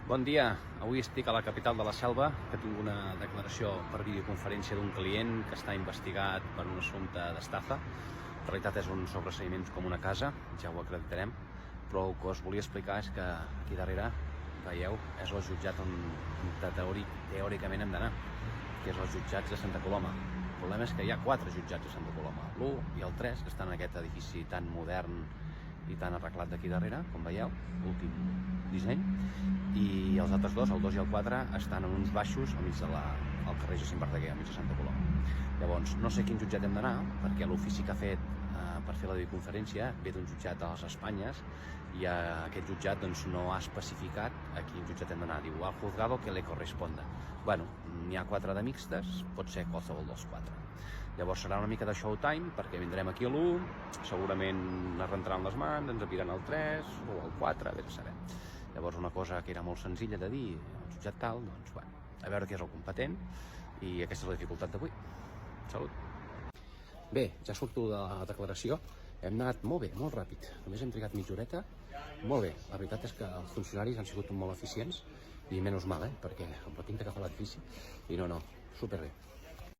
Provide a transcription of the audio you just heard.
Bon dia, avui estic a la capital de la Selva, que tinc una declaració per videoconferència d'un client que està investigat per un assumpte d'estafa. En realitat és un sobreseïment com una casa, ja ho acreditarem, però el que us volia explicar és que aquí darrere, veieu, és el jutjat on teòricament hem d'anar, que és els jutjats de Santa Coloma. El problema és que hi ha 4 jutjats a Santa Coloma, l'1 i el 3, que estan en aquest edifici tan modern i tan arreglat d'aquí darrere, com veieu, l'últim disseny, i els altres dos, el 2 i el 4, estan en uns baixos al mig del carrer Jacint Verdaguer, al mig de Santa Coloma. Llavors, no sé quin jutjat hem d'anar, perquè l'ofici que ha fet per fer la videoconferència ve d'un jutjat a les Espanyes i aquest jutjat doncs, no ha especificat a quin jutjat hem d'anar. Diu, al juzgado que le corresponda. Bueno, n'hi ha 4 de mixtes, pot ser qualsevol dels 4. Llavors serà una mica de showtime, perquè vindrem aquí a l'1, segurament es rentaran les mans, ens apiran el 3 o el 4, vés a saber. Llavors una cosa que era molt senzilla de dir, el jutjat tal, doncs, bueno, a veure qui és el competent, i aquesta és la dificultat d'avui. Salut! Bé, ja surto de la declaració, hem anat molt bé, molt ràpid, només hem trigat mitja horeta, molt bé, la veritat és que els funcionaris han sigut molt eficients, i menys mal, perquè amb la pinta que fa l'edifici, i no, superbé.